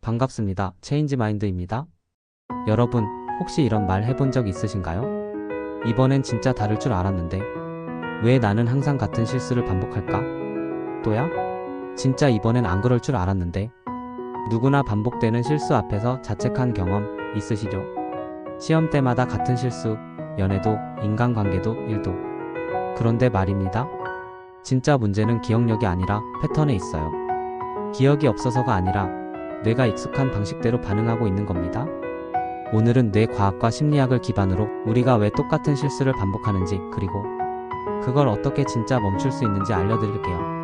반갑습니다. 체인지마인드입니다. 여러분, 혹시 이런 말 해본 적 있으신가요? 이번엔 진짜 다를 줄 알았는데 왜 나는 항상 같은 실수를 반복할까? 또야? 진짜 이번엔 안 그럴 줄 알았는데. 누구나 반복되는 실수 앞에서 자책한 경험 있으시죠? 시험 때마다 같은 실수, 연애도, 인간관계도, 일도. 그런데 말입니다. 진짜 문제는 기억력이 아니라 패턴에 있어요. 기억이 없어서가 아니라 뇌가 익숙한 방식대로 반응하고 있는 겁니다. 오늘은 뇌과학과 심리학을 기반으로 우리가 왜 똑같은 실수를 반복하는지, 그리고 그걸 어떻게 진짜 멈출 수 있는지 알려드릴게요.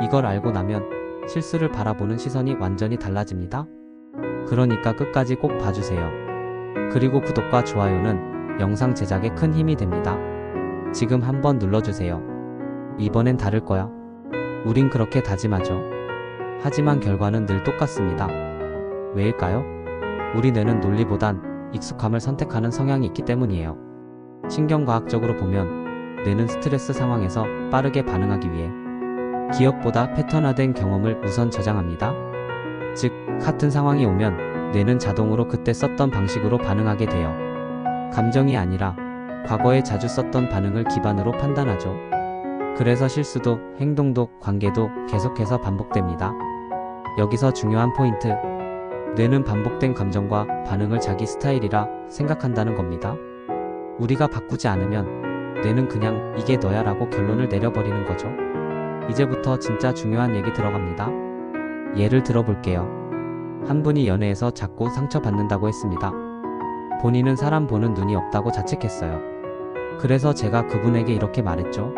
이걸 알고 나면 실수를 바라보는 시선이 완전히 달라집니다. 그러니까 끝까지 꼭 봐주세요. 그리고 구독과 좋아요는 영상 제작에 큰 힘이 됩니다. 지금 한번 눌러주세요. 이번엔 다를 거야. 우린 그렇게 다짐하죠. 하지만 결과는 늘 똑같습니다. 왜일까요? 우리 뇌는 논리보단 익숙함을 선택하는 성향이 있기 때문이에요. 신경과학적으로 보면 뇌는 스트레스 상황에서 빠르게 반응하기 위해 기억보다 패턴화된 경험을 우선 저장합니다. 즉, 같은 상황이 오면 뇌는 자동으로 그때 썼던 방식으로 반응하게 돼요. 감정이 아니라 과거에 자주 썼던 반응을 기반으로 판단하죠. 그래서 실수도, 행동도, 관계도 계속해서 반복됩니다. 여기서 중요한 포인트. 뇌는 반복된 감정과 반응을 자기 스타일이라 생각한다는 겁니다. 우리가 바꾸지 않으면 뇌는 그냥 이게 너야 라고 결론을 내려버리는 거죠. 이제부터 진짜 중요한 얘기 들어갑니다. 예를 들어볼게요. 한 분이 연애에서 자꾸 상처받는다고 했습니다. 본인은 사람 보는 눈이 없다고 자책했어요. 그래서 제가 그분에게 이렇게 말했죠.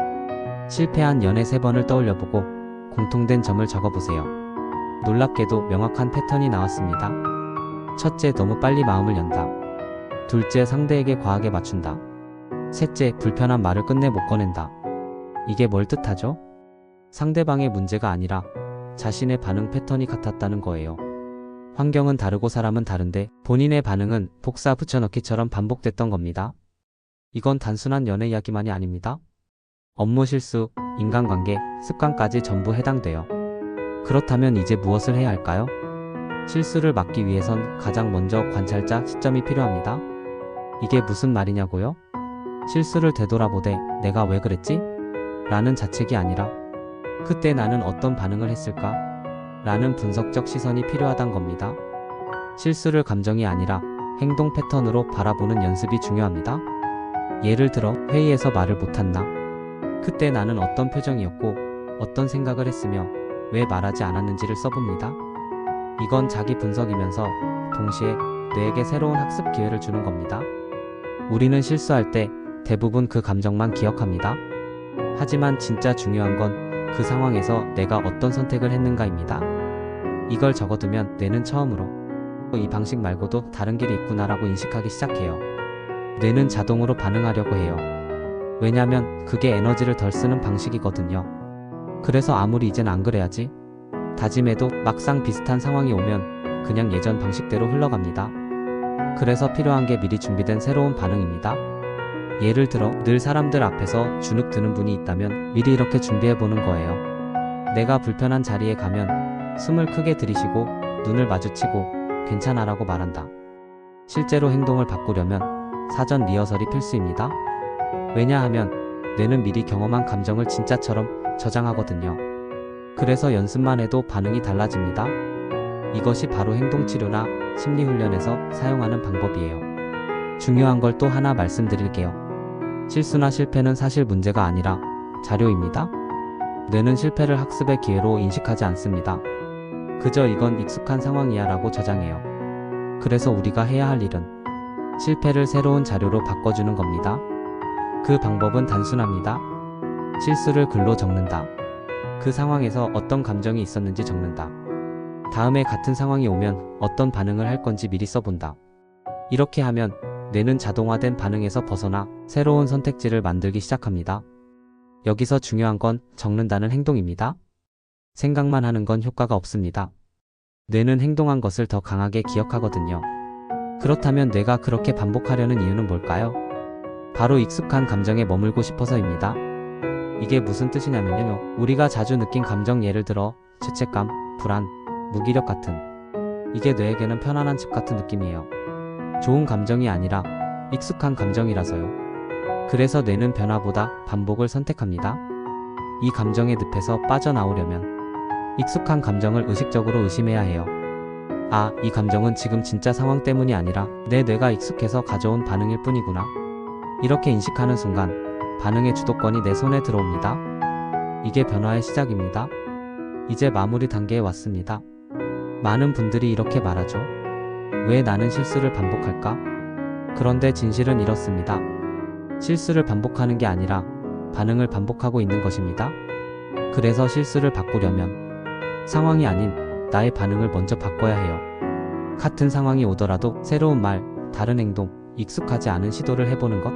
실패한 연애 3번을 떠올려보고 공통된 점을 적어보세요. 놀랍게도 명확한 패턴이 나왔습니다. 첫째, 너무 빨리 마음을 연다. 둘째, 상대에게 과하게 맞춘다. 셋째, 불편한 말을 끝내 못 꺼낸다. 이게 뭘 뜻하죠? 상대방의 문제가 아니라 자신의 반응 패턴이 같았다는 거예요. 환경은 다르고 사람은 다른데 본인의 반응은 복사 붙여넣기처럼 반복됐던 겁니다. 이건 단순한 연애 이야기만이 아닙니다. 업무 실수, 인간관계, 습관까지 전부 해당돼요. 그렇다면 이제 무엇을 해야 할까요? 실수를 막기 위해선 가장 먼저 관찰자 시점이 필요합니다. 이게 무슨 말이냐고요? 실수를 되돌아보되 내가 왜 그랬지? 라는 자책이 아니라 그때 나는 어떤 반응을 했을까? 라는 분석적 시선이 필요하단 겁니다. 실수를 감정이 아니라 행동 패턴으로 바라보는 연습이 중요합니다. 예를 들어 회의에서 말을 못했나? 그때 나는 어떤 표정이었고 어떤 생각을 했으며 왜 말하지 않았는지를 써봅니다. 이건 자기 분석이면서 동시에 뇌에게 새로운 학습 기회를 주는 겁니다. 우리는 실수할 때 대부분 그 감정만 기억합니다. 하지만 진짜 중요한 건 그 상황에서 내가 어떤 선택을 했는가입니다. 이걸 적어두면 뇌는 처음으로 이 방식 말고도 다른 길이 있구나라고 인식하기 시작해요. 뇌는 자동으로 반응하려고 해요. 왜냐면 그게 에너지를 덜 쓰는 방식이거든요. 그래서 아무리 이젠 안 그래야지 다짐해도 막상 비슷한 상황이 오면 그냥 예전 방식대로 흘러갑니다. 그래서 필요한 게 미리 준비된 새로운 반응입니다. 예를 들어 늘 사람들 앞에서 주눅 드는 분이 있다면 미리 이렇게 준비해보는 거예요. 내가 불편한 자리에 가면 숨을 크게 들이쉬고 눈을 마주치고 괜찮아라고 말한다. 실제로 행동을 바꾸려면 사전 리허설이 필수입니다. 왜냐하면 뇌는 미리 경험한 감정을 진짜처럼 저장하거든요. 그래서 연습만 해도 반응이 달라집니다. 이것이 바로 행동치료나 심리훈련에서 사용하는 방법이에요. 중요한 걸 또 하나 말씀드릴게요. 실수나 실패는 사실 문제가 아니라 자료입니다. 뇌는 실패를 학습의 기회로 인식하지 않습니다. 그저 이건 익숙한 상황이야 라고 저장해요. 그래서 우리가 해야 할 일은 실패를 새로운 자료로 바꿔주는 겁니다. 그 방법은 단순합니다. 실수를 글로 적는다. 그 상황에서 어떤 감정이 있었는지 적는다. 다음에 같은 상황이 오면 어떤 반응을 할 건지 미리 써본다. 이렇게 하면 뇌는 자동화된 반응에서 벗어나 새로운 선택지를 만들기 시작합니다. 여기서 중요한 건 적는다는 행동입니다. 생각만 하는 건 효과가 없습니다. 뇌는 행동한 것을 더 강하게 기억하거든요. 그렇다면 뇌가 그렇게 반복하려는 이유는 뭘까요? 바로 익숙한 감정에 머물고 싶어서입니다. 이게 무슨 뜻이냐면요. 우리가 자주 느낀 감정, 예를 들어 죄책감, 불안, 무기력 같은 이게 뇌에게는 편안한 집 같은 느낌이에요. 좋은 감정이 아니라 익숙한 감정이라서요. 그래서 뇌는 변화보다 반복을 선택합니다. 이 감정의 늪에서 빠져나오려면 익숙한 감정을 의식적으로 의심해야 해요. 아, 이 감정은 지금 진짜 상황 때문이 아니라 내 뇌가 익숙해서 가져온 반응일 뿐이구나. 이렇게 인식하는 순간 반응의 주도권이 내 손에 들어옵니다. 이게 변화의 시작입니다. 이제 마무리 단계에 왔습니다. 많은 분들이 이렇게 말하죠. 왜 나는 실수를 반복할까? 그런데 진실은 이렇습니다. 실수를 반복하는 게 아니라 반응을 반복하고 있는 것입니다. 그래서 실수를 바꾸려면 상황이 아닌 나의 반응을 먼저 바꿔야 해요. 같은 상황이 오더라도 새로운 말, 다른 행동, 익숙하지 않은 시도를 해보는 것?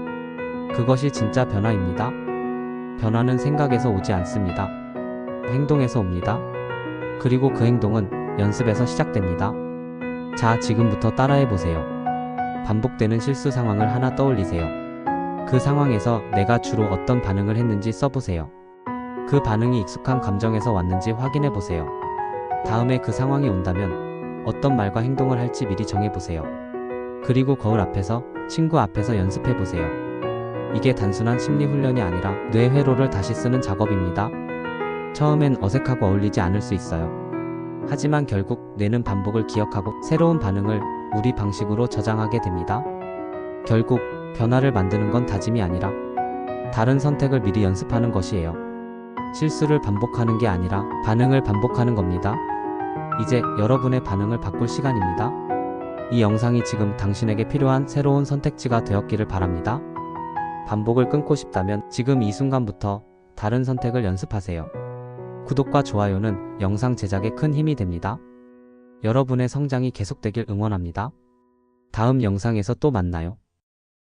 그것이 진짜 변화입니다. 변화는 생각에서 오지 않습니다. 행동에서 옵니다. 그리고 그 행동은 연습에서 시작됩니다. 자, 지금부터 따라해보세요. 반복되는 실수 상황을 하나 떠올리세요. 그 상황에서 내가 주로 어떤 반응을 했는지 써보세요. 그 반응이 익숙한 감정에서 왔는지 확인해보세요. 다음에 그 상황이 온다면 어떤 말과 행동을 할지 미리 정해보세요. 그리고 거울 앞에서, 친구 앞에서 연습해보세요. 이게 단순한 심리 훈련이 아니라 뇌 회로를 다시 쓰는 작업입니다. 처음엔 어색하고 어울리지 않을 수 있어요. 하지만 결국 뇌는 반복을 기억하고 새로운 반응을 우리 방식으로 저장하게 됩니다. 결국 변화를 만드는 건 다짐이 아니라 다른 선택을 미리 연습하는 것이에요. 실수를 반복하는 게 아니라 반응을 반복하는 겁니다. 이제 여러분의 반응을 바꿀 시간입니다. 이 영상이 지금 당신에게 필요한 새로운 선택지가 되었기를 바랍니다. 반복을 끊고 싶다면 지금 이 순간부터 다른 선택을 연습하세요. 구독과 좋아요는 영상 제작에 큰 힘이 됩니다. 여러분의 성장이 계속되길 응원합니다. 다음 영상에서 또 만나요.